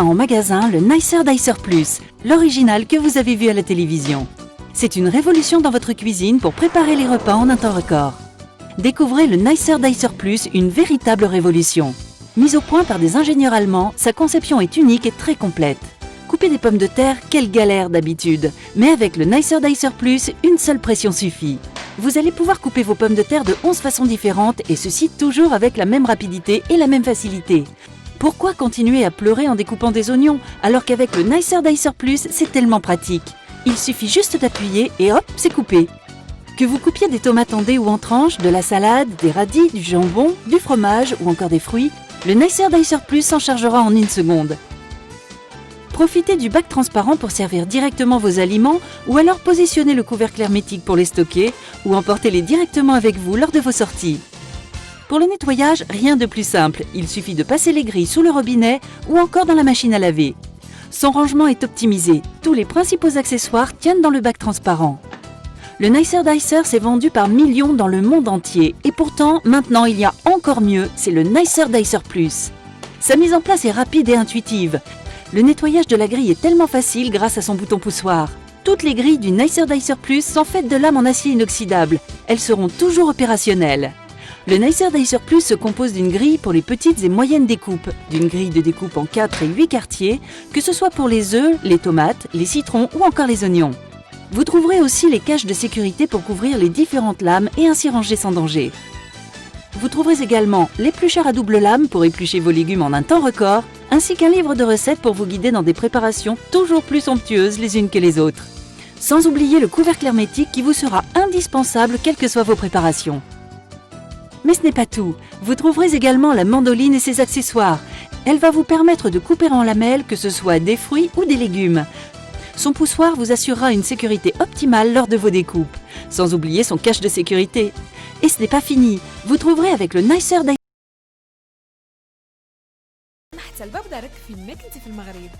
En magasin, le Nicer Dicer Plus, l'original que vous avez vu à la télévision. C'est une révolution dans votre cuisine pour préparer les repas en un temps record. Découvrez le Nicer Dicer Plus, une véritable révolution. Mise au point par des ingénieurs allemands, sa conception est unique et très complète. Couper des pommes de terre, quelle galère d'habitude. Mais avec le Nicer Dicer Plus, une seule pression suffit. Vous allez pouvoir couper vos pommes de terre de 11 façons différentes et ceci toujours avec la même rapidité et la même facilité. Pourquoi continuer à pleurer en découpant des oignons alors qu'avec le Nicer Dicer Plus, c'est tellement pratique. Il suffit juste d'appuyer et hop, c'est coupé. Que vous coupiez des tomates en dés ou en tranches, de la salade, des radis, du jambon, du fromage ou encore des fruits, le Nicer Dicer Plus s'en chargera en une seconde. Profitez du bac transparent pour servir directement vos aliments ou alors positionnez le couvercle hermétique pour les stocker ou emportez-les directement avec vous lors de vos sorties. Pour le nettoyage, rien de plus simple, il suffit de passer les grilles sous le robinet ou encore dans la machine à laver. Son rangement est optimisé, tous les principaux accessoires tiennent dans le bac transparent. Le Nicer Dicer s'est vendu par millions dans le monde entier et pourtant, maintenant il y a encore mieux, c'est le Nicer Dicer Plus. Sa mise en place est rapide et intuitive. Le nettoyage de la grille est tellement facile grâce à son bouton poussoir. Toutes les grilles du Nicer Dicer Plus sont faites de lames en acier inoxydable. Elles seront toujours opérationnelles. Le Nicer Dicer Plus se compose d'une grille pour les petites et moyennes découpes, d'une grille de découpe en 4 et 8 quartiers, que ce soit pour les œufs, les tomates, les citrons ou encore les oignons. Vous trouverez aussi les caches de sécurité pour couvrir les différentes lames et ainsi ranger sans danger. Vous trouverez également l'éplucheur à double lame pour éplucher vos légumes en un temps record, ainsi qu'un livre de recettes pour vous guider dans des préparations toujours plus somptueuses les unes que les autres. Sans oublier le couvercle hermétique qui vous sera indispensable quelles que soient vos préparations. Mais ce n'est pas tout, vous trouverez également la mandoline et ses accessoires. Elle va vous permettre de couper en lamelles que ce soit des fruits ou des légumes. Son poussoir vous assurera une sécurité optimale lors de vos découpes, sans oublier son cache de sécurité. Et ce n'est pas fini, vous trouverez avec le Nicer Dicer حتى البودرك فين ما كنتي في المغرب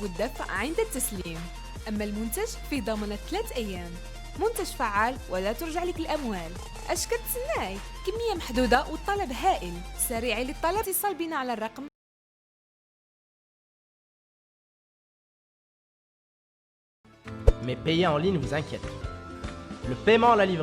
والدفع عند التسليم. أما المنتج فيه ضمانة 3 أيام. منتج فعال ولا ترجع لك الأموال. أش كتسناي؟ كمية محدودة والطلب هائل. سريعي للطلب اتصل بنا على الرقم. Mais payer en ligne vous inquiète. Le paiement à la livraison.